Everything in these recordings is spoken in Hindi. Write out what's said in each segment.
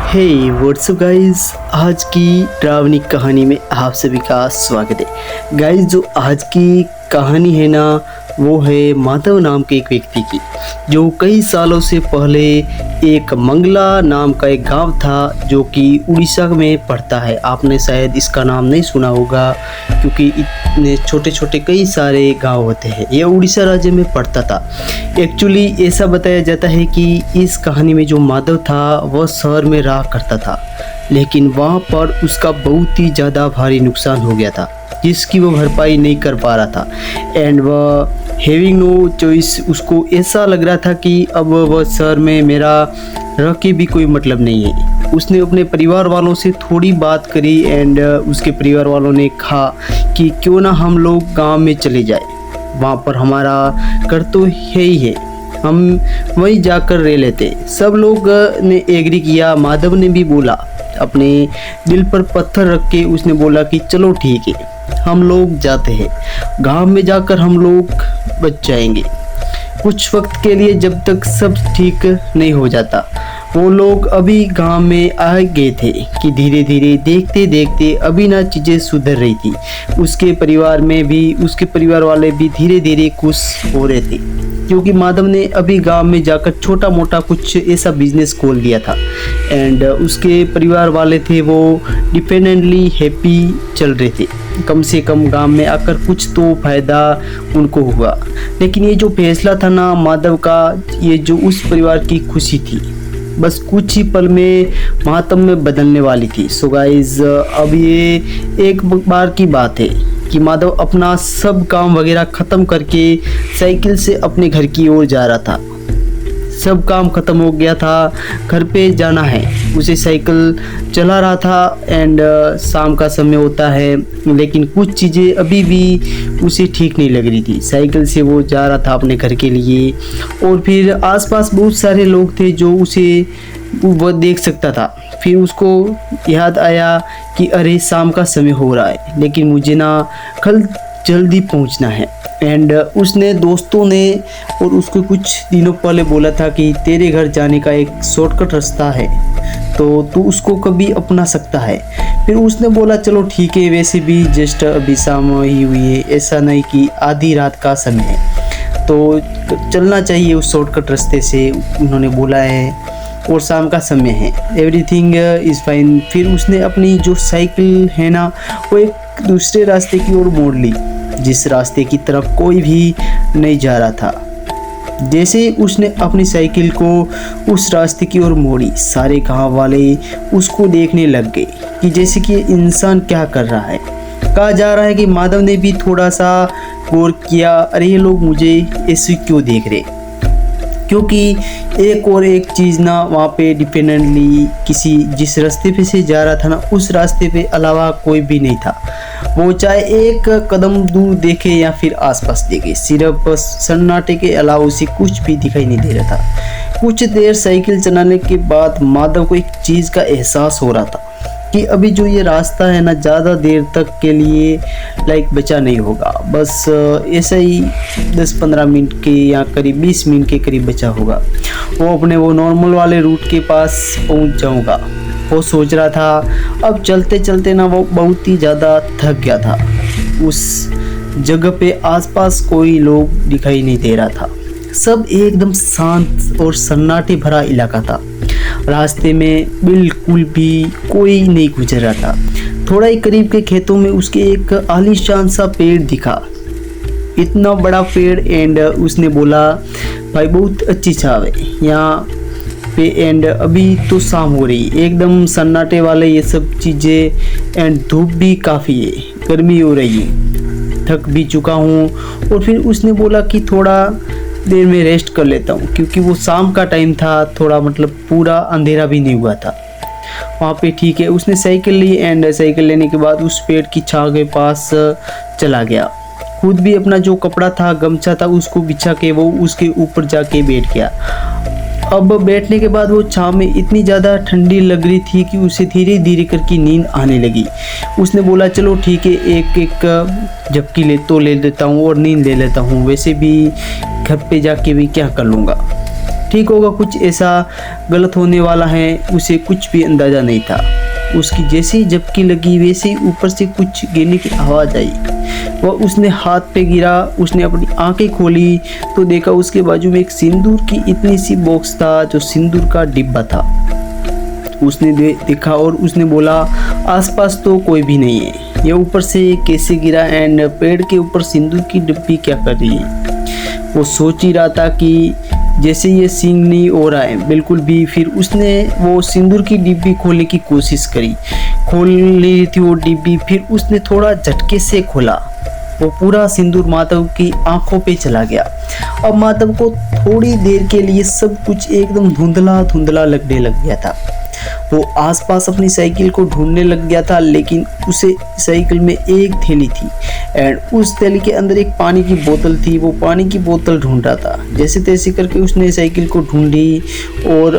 हे व्हाट्स अप गाइस, आज की डरावनी कहानी में आप सभी का स्वागत है। गाइस, जो आज की कहानी है ना, वो है माधव नाम के एक व्यक्ति की, जो कई सालों से पहले एक मंगला नाम का एक गांव था जो कि उड़ीसा में पड़ता है। आपने शायद इसका नाम नहीं सुना होगा क्योंकि इतने छोटे छोटे कई सारे गांव होते हैं। यह उड़ीसा राज्य में पड़ता था। एक्चुअली ऐसा बताया जाता है कि इस कहानी में जो माधव था वह शहर में रहा करता था, लेकिन वहाँ पर उसका बहुत ही ज़्यादा भारी नुकसान हो गया था जिसकी वो भरपाई नहीं कर पा रहा था। एंड वह हैविंग नो चॉइस, उसको ऐसा लग रहा था कि अब वह शहर में मेरा रह के भी कोई मतलब नहीं है। उसने अपने परिवार वालों से थोड़ी बात करी एंड उसके परिवार वालों ने कहा कि क्यों ना हम लोग गांव में चले जाए, वहाँ पर हमारा घर तो है ही है, हम वहीं जाकर रह लेते। सब लोग ने एग्री किया। माधव ने भी बोला, अपने दिल पर पत्थर रख के उसने बोला कि चलो ठीक है, हम लोग जाते हैं, गांव में जाकर हम लोग बच जाएंगे। कुछ वक्त के लिए जब तक सब ठीक नहीं हो जाता, वो लोग अभी गांव में आ गए थे कि धीरे धीरे देखते देखते अभी ना चीज़ें सुधर रही थी। उसके परिवार में भी, उसके परिवार वाले भी धीरे धीरे खुश हो रहे थे क्योंकि माधव ने अभी गांव में जाकर छोटा मोटा कुछ ऐसा बिजनेस खोल दिया था एंड उसके परिवार वाले थे वो डिपेंडेंटली हैप्पी चल रहे थे। कम से कम गांव में आकर कुछ तो फायदा उनको हुआ। लेकिन ये जो फैसला था ना माधव का, ये जो उस परिवार की खुशी थी, बस कुछ ही पल में मातम में बदलने वाली थी। सो गाइज, अब ये एक बार की बात है कि माधव अपना सब काम वगैरह ख़त्म करके साइकिल से अपने घर की ओर जा रहा था। सब काम ख़त्म हो गया था, घर पे जाना है। उसे साइकिल चला रहा था एंड शाम का समय होता है, लेकिन कुछ चीज़ें अभी भी उसे ठीक नहीं लग रही थी। साइकिल से वो जा रहा था अपने घर के लिए और फिर आसपास बहुत सारे लोग थे जो उसे वो देख सकता था। फिर उसको याद आया कि अरे शाम का समय हो रहा है, लेकिन मुझे ना कल जल्दी पहुंचना है। एंड उसने दोस्तों ने और उसको कुछ दिनों पहले बोला था कि तेरे घर जाने का एक शॉर्टकट रास्ता है, तो तू उसको कभी अपना सकता है। फिर उसने बोला चलो ठीक है, वैसे भी जस्ट अभी शाम ही हुई है, ऐसा नहीं कि आधी रात का समय है, तो चलना चाहिए उस शॉर्टकट रास्ते से, उन्होंने बोला है, और शाम का समय है, एवरीथिंग इज़ फाइन। फिर उसने अपनी जो साइकिल है ना, वो एक दूसरे रास्ते की ओर मोड़ ली जिस रास्ते की तरफ कोई भी नहीं जा रहा था। जैसे उसने अपनी साइकिल को उस रास्ते की ओर मोड़ी, सारे गाँव वाले उसको देखने लग गए कि जैसे कि इंसान क्या कर रहा है। कहा जा रहा है कि माधव ने भी थोड़ा सा गौर किया, अरे ये लोग मुझे ऐसे क्यों देख रहे, क्योंकि एक और एक चीज़ ना वहाँ पे डिपेंडेंटली किसी जिस रास्ते पे से जा रहा था ना, उस रास्ते पे अलावा कोई भी नहीं था। वो चाहे एक कदम दूर देखे या फिर आसपास देखे, सिर्फ सन्नाटे के अलावा उसे कुछ भी दिखाई नहीं दे रहा था। कुछ देर साइकिल चलाने के बाद माधव को एक चीज़ का एहसास हो रहा था कि अभी जो ये रास्ता है ना, ज़्यादा देर तक के लिए बचा नहीं होगा, बस ऐसा ही 10-15 मिनट के या करीब 20 मिनट के करीब बचा होगा। वो अपने वो नॉर्मल वाले रूट के पास पहुंच जाऊंगा, वो सोच रहा था। अब चलते चलते ना वो बहुत ही ज़्यादा थक गया था। उस जगह पे आसपास कोई लोग दिखाई नहीं दे रहा था, सब एकदम शांत और सन्नाटे भरा इलाका था। रास्ते में बिल्कुल भी कोई नहीं गुजर रहा था। थोड़ा ही करीब के खेतों में उसके एक आलीशान सा पेड़ दिखा, इतना बड़ा पेड़। एंड उसने बोला भाई बहुत अच्छी छाव है यहाँ पे, एंड अभी तो शाम हो रही, एकदम सन्नाटे वाले ये सब चीज़ें, एंड धूप भी काफ़ी है, गर्मी हो रही है, थक भी चुका हूँ। और फिर उसने बोला कि थोड़ा देर में रेस्ट कर लेता हूँ, क्योंकि वो शाम का टाइम था, थोड़ा पूरा अंधेरा भी नहीं हुआ था वहाँ पे। ठीक है, उसने साइकिल ली एंड साइकिल लेने के बाद उस पेड़ की छांव के पास चला गया। खुद भी अपना जो कपड़ा था, गमछा था, उसको बिछा के वो उसके ऊपर जाके बैठ गया। अब बैठने के बाद वो छाँव में इतनी ज़्यादा ठंडी लग रही थी कि उसे धीरे धीरे करके नींद आने लगी। उसने बोला चलो ठीक है, एक एक झपकी ले लेता हूँ और नींद ले लेता हूँ, वैसे भी घर पे जाके भी क्या कर लूँगा। ठीक होगा, कुछ ऐसा गलत होने वाला है, उसे कुछ भी अंदाज़ा नहीं था। उसकी जैसी झपकी लगी वैसे ही ऊपर से कुछ गिरने की आवाज़ आई। वह उसने हाथ पे गिरा। उसने अपनी आंखें खोली तो देखा उसके बाजू में एक सिंदूर की इतनी सी बॉक्स था जो सिंदूर का डिब्बा था। उसने देखा और उसने बोला आसपास तो कोई भी नहीं है, ये ऊपर से कैसे गिरा एंड पेड़ के ऊपर सिंदूर की डिब्बी क्या कर रही है। वो सोच ही रहा था कि जैसे ये सीन नहीं हो रहा है बिल्कुल भी। फिर उसने वो सिंदूर की डिब्बी खोलने की कोशिश करी, खोल ली थी वो डिब्बी। फिर उसने थोड़ा झटके से खोला, वो पूरा सिंदूर माधव की आंखों पे चला गया। अब माधव को थोड़ी देर के लिए सब कुछ एकदम धुंधला धुंधला लगने लग गया था। वो आसपास अपनी साइकिल को ढूंढने लग गया था, लेकिन उसे साइकिल में एक थैली थी एंड उस थैली के अंदर एक पानी की बोतल थी। वो पानी की बोतल ढूंढ रहा था। जैसे तैसे करके उसने साइकिल को ढूंढी और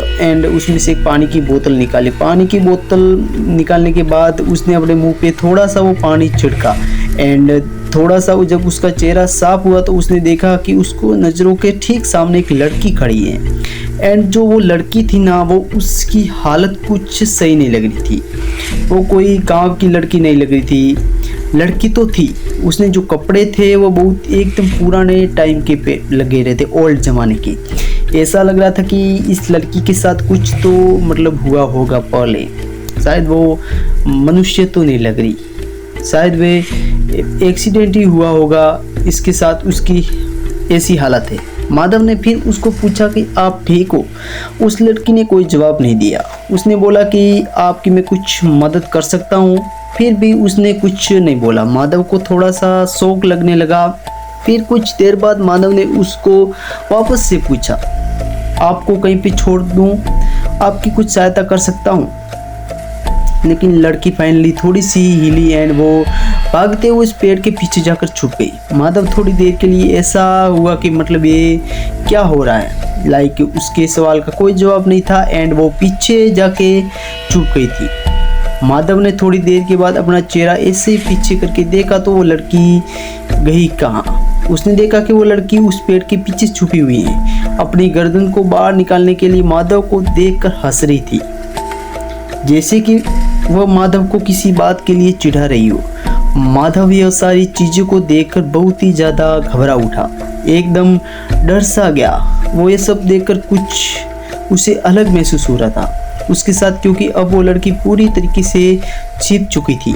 उसमें से एक पानी की बोतल निकाली। पानी की बोतल निकालने के बाद उसने अपने मुंह पे थोड़ा सा वो पानी छिड़का एंड थोड़ा सा जब उसका चेहरा साफ हुआ तो उसने देखा कि उसको नज़रों के ठीक सामने एक लड़की खड़ी है एंड जो वो लड़की थी ना, वो उसकी हालत कुछ सही नहीं लग रही थी। वो कोई गांव की लड़की नहीं लग रही थी। लड़की तो थी, उसने जो कपड़े थे वो बहुत एकदम पुराने टाइम के पे लगे रहे थे, ओल्ड ज़माने के। ऐसा लग रहा था कि इस लड़की के साथ कुछ तो मतलब हुआ होगा पहले। शायद वो मनुष्य तो नहीं लग रही, शायद वे एक्सीडेंट ही हुआ होगा इसके साथ, उसकी ऐसी हालत है। माधव ने फिर उसको पूछा कि आप ठीक हो। उस लड़की ने कोई जवाब नहीं दिया। उसने बोला कि आपकी मैं कुछ मदद कर सकता हूँ, फिर भी उसने कुछ नहीं बोला। माधव को थोड़ा सा शौक लगने लगा। फिर कुछ देर बाद माधव ने उसको वापस से पूछा, आपको कहीं पे छोड़ दूँ, आपकी कुछ सहायता कर सकता हूँ। लेकिन लड़की फाइनली थोड़ी सी हिली एंड वो भागते हुए उस पेड़ के पीछे जाकर छुप गई। माधव थोड़ी देर के लिए ऐसा हुआ कि मतलब ये क्या हो रहा है, लाइक उसके सवाल का कोई जवाब नहीं था एंड वो पीछे जाके छुप गई थी। माधव ने थोड़ी देर के बाद अपना चेहरा ऐसे ही पीछे करके देखा तो वो लड़की गई कहाँ। उसने देखा कि वो लड़की उस पेड़ के पीछे छुपी हुई है, अपनी गर्दन को बाहर निकालने के लिए माधव को देखकर हंस रही थी, जैसे कि वह माधव को किसी बात के लिए चिढ़ा रही हो। माधव यह सारी चीज़ों को देखकर बहुत ही ज़्यादा घबरा उठा, एकदम डर सा गया। वो ये सब देखकर कुछ उसे अलग महसूस हो रहा था उसके साथ, क्योंकि अब वो लड़की पूरी तरीके से छिप चुकी थी।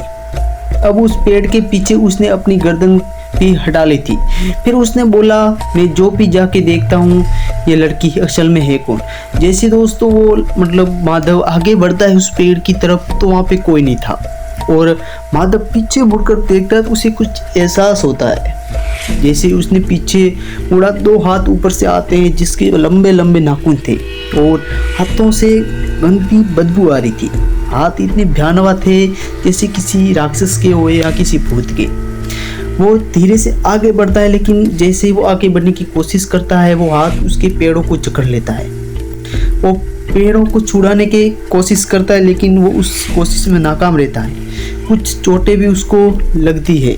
अब उस पेड़ के पीछे उसने अपनी गर्दन भी हटा ली थी। फिर उसने बोला, मैं जो भी जाके देखता हूँ ये लड़की असल में है कौन। जैसे दोस्तों वो मतलब माधव आगे बढ़ता है उस पेड़ की तरफ तो वहाँ पे कोई नहीं था और माधव पीछे मुड़कर देखता है तो उसे कुछ एहसास होता है। जैसे उसने पीछे मुड़ा, दो हाथ ऊपर से आते हैं जिसके लंबे लंबे नाखून थे और हाथों से गंदी बदबू आ रही थी। हाथ इतने भयानक थे जैसे किसी राक्षस के हो या किसी भूत के। वो धीरे से आगे बढ़ता है, लेकिन जैसे ही वो आगे बढ़ने की कोशिश करता है वो हाथ उसके पेड़ों को जकड़ लेता है। वो पेड़ों को छुड़ाने की कोशिश करता है लेकिन वो उस कोशिश में नाकाम रहता है। कुछ चोटें भी उसको लगती है।